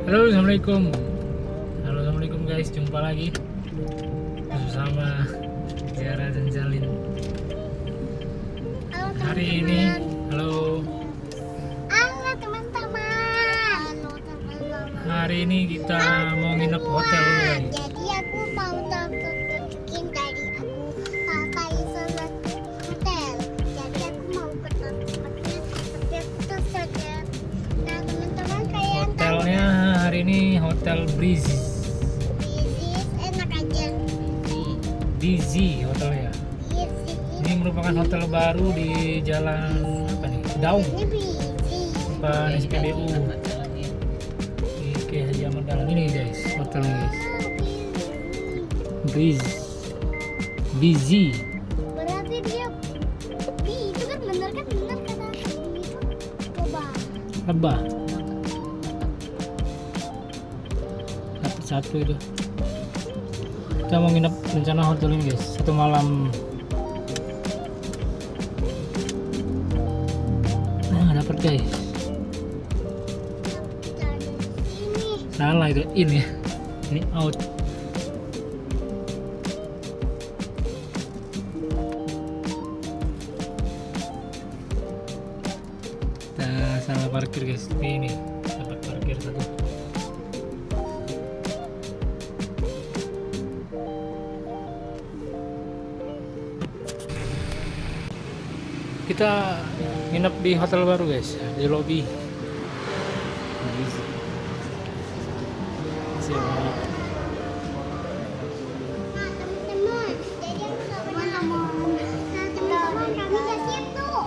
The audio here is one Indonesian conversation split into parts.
Halo, assalamualaikum guys, jumpa lagi bersama Zara dan Zalin. Hari ini, halo. Halo teman-teman. Hari ini kita mau nginep hotel guys. Jadi aku mau tunjukin dari aku pakai sama hotel. Jadi aku mau ke tempatnya seperti itu saja. Nah teman-teman kalian tahu Hotelnya hari ini Hotel Breezy. Isis enak aja. Breezy hotelnya. Isis Ini merupakan hotel baru di jalan apa nih? Daung. ini busy. Depan SPBU. Oke, Haji Dalam ini guys, hotelnya guys. Breezy. Breezy. Berarti dia itu kan bener kata itu coba. Lebah. Satu itu. Kita mau nginep rencana hotel ini guys, satu malam. Nah, dapat guys. Kita ada di sini. Salah itu in ya. Ini out. Kita salah parkir guys. Ini dapat parkir satu. Kita nginep di hotel baru guys, di lobby. Siap. Nah teman-teman, jadi aku teman-teman. Nah teman-teman kami udah siap tuh.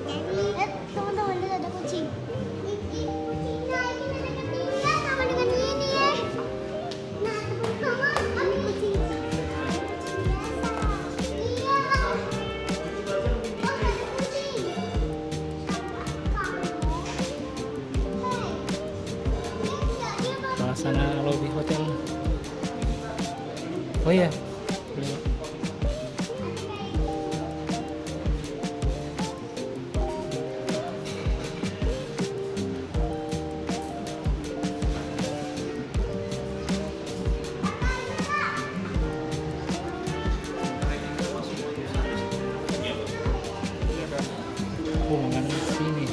Jadi teman-teman lihat ada kucing. Ini kucingnya ini ada ketinggian sama dengan ini ya. Nah teman-teman kami kucing. Kucing biasa. Iya. Oh ada kucing. Suasana lobby hotel. Oh iya. Oh, makanan di sini.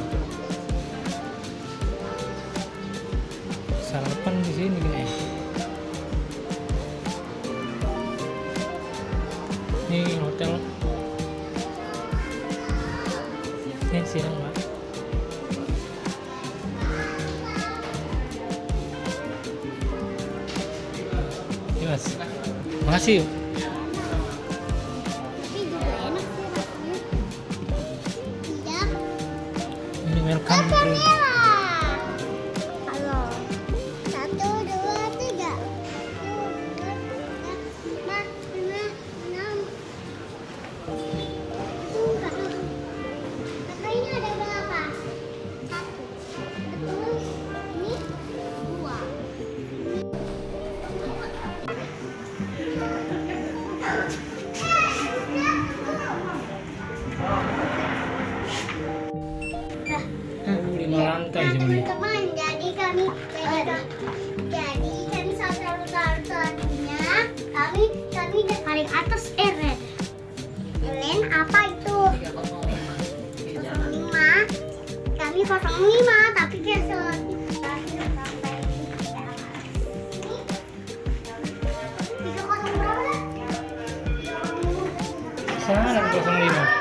Sarapan di sini gini. Ini hotel. Ini siang Pak. Ini Mas. Makasih yuk. Tapi juga enak sih rasanya. Iya. Ini welcome drink. Halo. 1, 2, 3. 4, 5, 6. Kakaknya ada berapa? 1. Terus ini 2. Oh, 5 lantai sebenarnya. Teman-teman, jadi kami satu-satunya kami di paling atas Ren. Ren apa itu? 05. Kami 05 tapi dia Sana 05.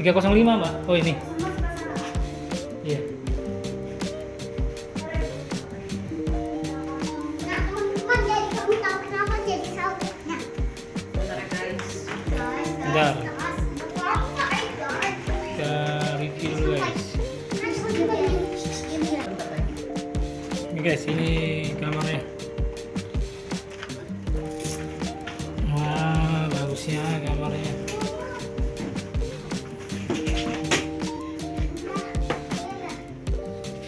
305 Mbak. Oh ini. Iya. Nah teman-teman, jadi kamu tahu kenapa jadi sautnya? Bentar. Kita review dulu guys. Ini guys, ini kamarnya. Wah, bagusnya kamarnya.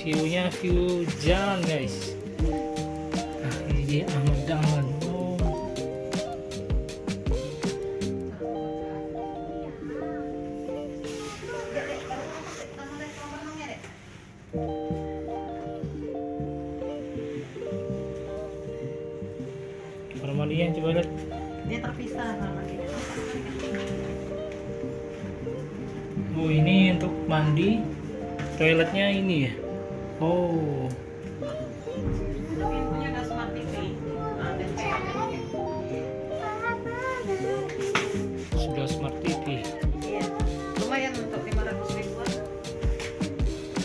View-nya view jalan guys. Nah, ini dia Ahmad Dahlan. Oh. Coba lihat. Dia terpisah sama dia. Oh, ini untuk mandi. Toiletnya ini ya. Oh, Pintunya ada smart TV. Ada sudah smart TV. Iya. Lumayan untuk 500 ribuan.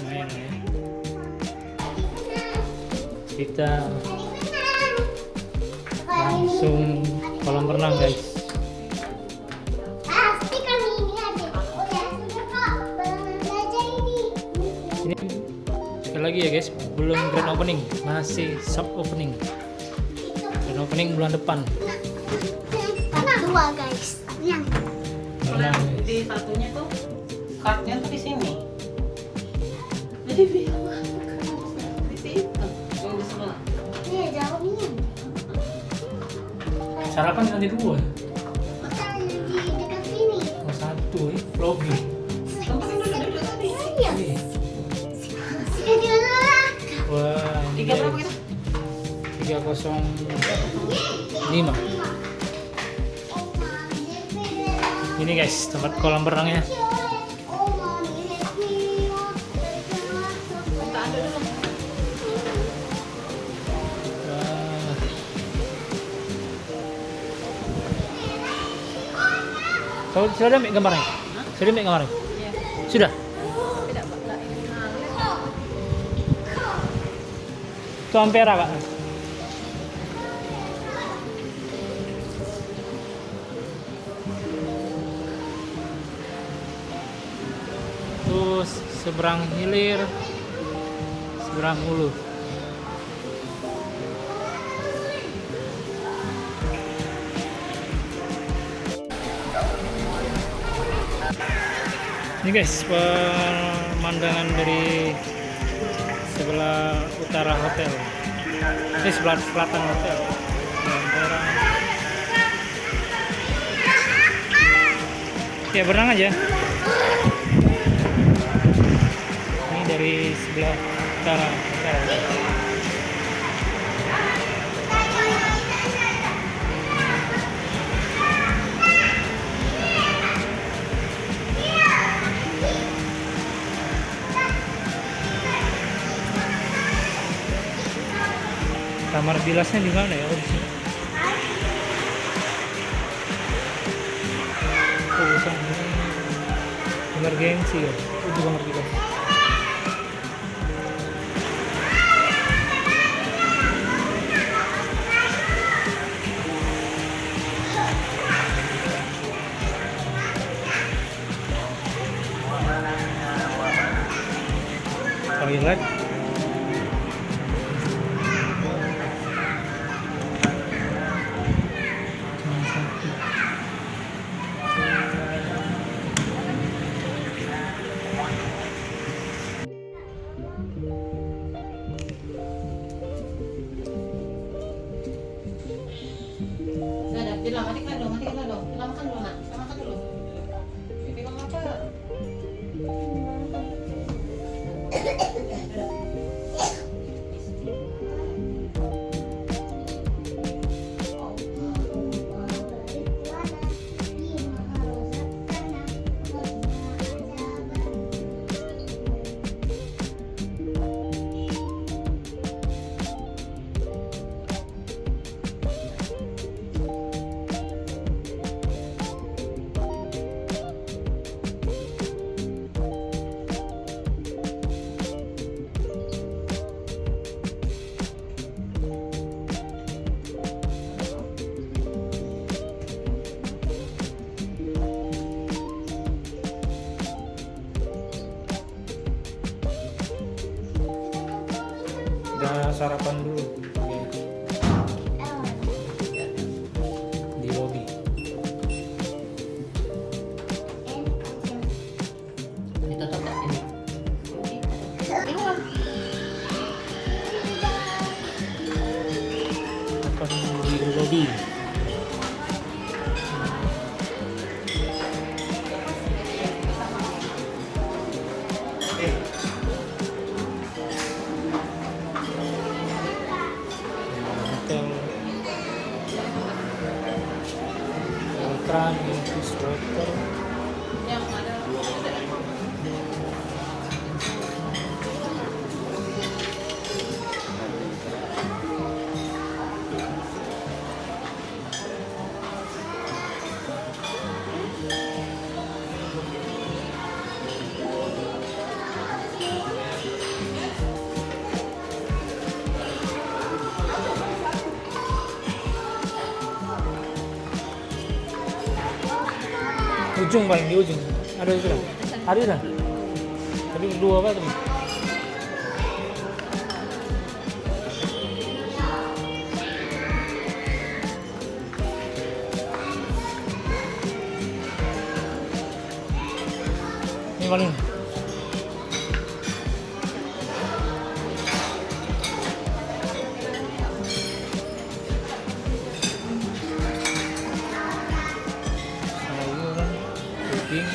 Lumayan ya. Kita langsung kolam renang guys. Pasti kami ini ada. Oh ya, sudah kak. Belajar ini. Ini sekali lagi ya guys, belum grand opening, masih soft opening. Grand opening bulan depan. Dua guys. Yang Renang. Di satunya tuh kartnya tuh di sini. Jadi biar di situ. Yang di sebelah. ini jauh ini. Sarapan nanti dua. Masa di dekat sini. Oh, satu ya, lobby. Tempat yang duduk tadi. Iya. Iya. Sudah diulang. Wah, ini Tiga berapa guys. kita? 305. Ini guys tempat kolam renangnya. Kita ada dulu. Wah. Sudah ambil gambarnya? Sudah ambil gambarnya? Iya. Sudah? Tidak, Pak. Enggak ini. Nah, lihat. Itu ampera kak? Terus seberang hilir, seberang hulu. Ini guys pemandangan dari sebelah utara hotel. Ini sebelah selatan hotel. Ampera. Oke, berenang aja. Ini dari sebelah utara hotel. Kamar bilasnya di mana ya? Oh, di sini. Oh, sana. Emergensi ya. Itu kamar bilas. Toilet. Cuma satu. Sudah, Dila, matikan dulu, matikan dulu. Kita makan dulu, Nak. Kita makan dulu. Bibi kamu apa? Udah sarapan dulu. Oke. Di lobby. Ditutup tak ini? Sarapan di lobby. run in this water. Yang ada Ujung paling di ujung. Ada itu kan? Ada kan? Tadi dua apa tuh? Ini paling. Sayuran, daging.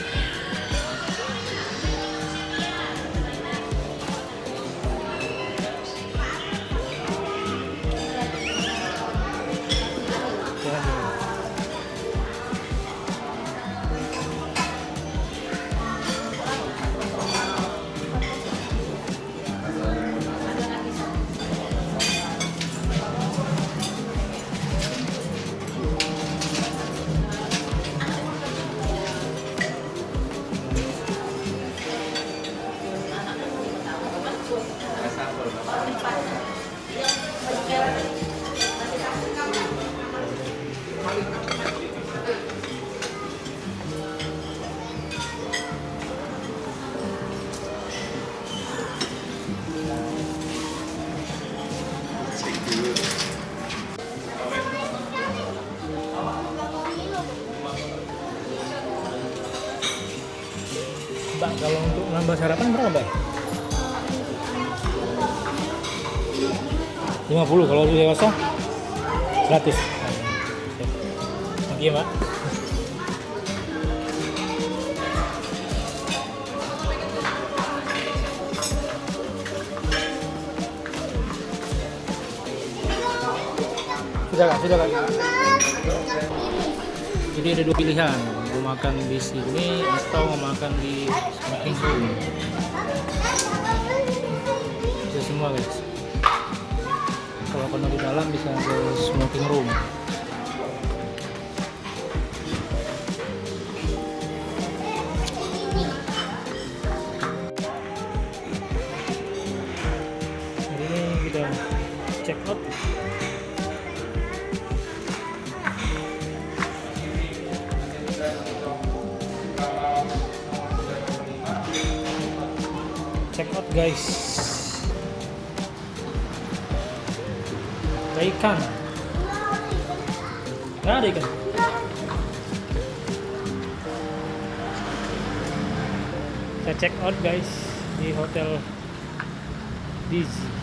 Mbak, kalau untuk nambah sarapan berapa, Mbak? 50, kalau untuk dewasa 100. Oke, Mbak. Sudah Kak. Jadi ada dua pilihan, mau makan di sini atau mau makan di smoking room. Bisa semua guys. Kalau penuh di dalam bisa ke smoking room. Jadi ini kita check out. Check out guys. Ada ikan. Nggak ada ikan. Kita check out guys di hotel Dizzy.